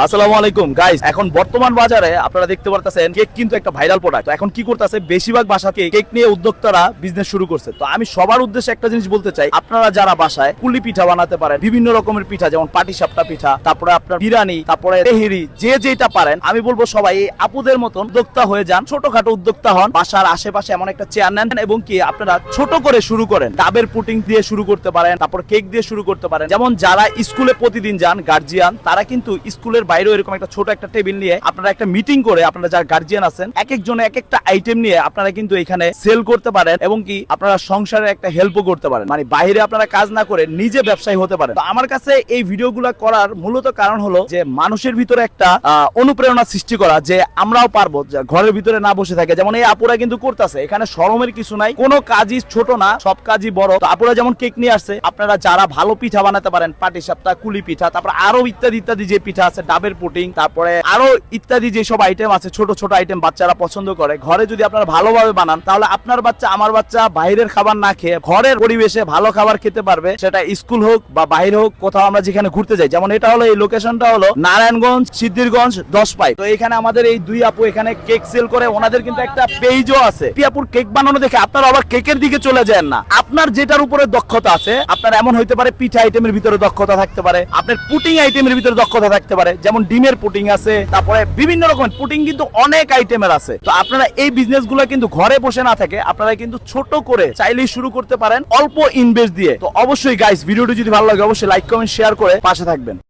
আসসালামু আলাইকুম গাইস, এখন বর্তমান বাজারে আপনারা দেখতে পারতেছেন কেক কিন্তু একটা ভাইরাল প্রোডাক্ট। তো এখন কি করতেছে, বেশিরভাগ বাসাতে কেক নিয়ে উদ্যোক্তারা বিজনেস শুরু করছে। তো আমি সবার উদ্দেশ্যে একটা জিনিস বলতে চাই, আপনারা যারা বাসায় পুলি পিঠা বানাতে পারেন, বিভিন্ন রকমের পিঠা যেমন পাটিসাপটা পিঠা, তারপরে আপনার বিরিয়ানি, তারপরে তেহেরি, যে যেটা পারেন, আমি বলবো সবাই এই আপুদের মতন উদ্যোক্তা হয়ে যান, ছোটখাটো উদ্যোক্তা হন। বাসার আশেপাশে এমন একটা চেয়ার নেন এবং কি আপনারা ছোট করে শুরু করেন। ডাবের পুটিং দিয়ে শুরু করতে পারেন, তারপর কেক দিয়ে শুরু করতে পারেন। যেমন যারা স্কুলে প্রতিদিন যান গার্জিয়ান, তারা কিন্তু স্কুলের বাইরেও এরকম একটা ছোট একটা টেবিল নিয়ে আপনারা একটা মিটিং করে, আপনারা যারা গার্জিয়ান আছেন, এক একজনে এক একটা আইটেম নিয়ে আপনারা কিন্তু এখানে সেল করতে পারেন এবং কি আপনারা সংসারে একটা হেল্পও করতে পারেন। মানে বাইরে আপনারা কাজ না করে নিজে ব্যবসায়ী হতে পারেন। তো আমার কাছে এই ভিডিওগুলো করার মূলত কারণ হলো যে মানুষের ভিতরে একটা অনুপ্রেরণা সৃষ্টি করা, যে আমরাও পারবো, ঘরের ভিতরে না বসে থাকে। যেমন এই আপুরা কিন্তু করতেছে, এখানে শরমের কিছু নাই, কোনো কাজই ছোট না, সব কাজই বড়। তো আপুরা যেমন কেক নিয়ে আসছে, আপনারা যারা ভালো পিঠা বানাতে পারেন, পাটিসাপটা, কুলি পিঠা, তারপর আরো ইত্যাদি ইত্যাদি যে পিঠা আছে, ডাবের পুটিং, তারপরে আরো ইত্যাদি যে সব আইটেম আছে, ছোট ছোট আইটেম বাচ্চারা পছন্দ করে, ঘরে যদি আপনারা ভালোভাবে বানান, তাহলে আপনার বাচ্চা, আমার বাচ্চা বাইরের খাবার না খেয়ে ঘরের পরিবেশে ভালো খাবার খেতে পারবে। সেটা স্কুল হোক বা বাইরে হোক, কোথাও আমরা যেখানে ঘুরতে যাই। যেমন এটা হলো, এই লোকেশনটা হলো নারায়ণগঞ্জ সিদ্ধিরগঞ্জ 10 পাই। তো এখানে আমাদের এই দুই আপু এখানে কেক সেল করে, ওনাদের কিন্তু একটা পেজও আছে। আপুর কেক বানানো দেখে আপনারা আবার কেকের দিকে চলে যান না, আপনার যেটার উপরে দক্ষতা আছে, আপনার এমন হইতে পারে পিঠা আইটেমের ভিতরে দক্ষতা থাকতে পারে, আপনার পুটিং আইটেমের ভিতরে দক্ষতা থাকতে পারে, যেমন ডিমের পুটিং আছে, তারপরে বিভিন্ন রকমের পুটিং কিন্তু অনেক আইটেমের আছে। তো আপনারা এই বিজনেস গুলো কিন্তু ঘরে বসে না থাকে, আপনারা কিন্তু ছোট করে চাইলেই শুরু করতে পারেন অল্প ইনভেস্ট দিয়ে। তো অবশ্যই গাইস, ভিডিওটি যদি ভালো লাগে অবশ্যই লাইক কমেন্ট শেয়ার করে পাশে থাকবেন।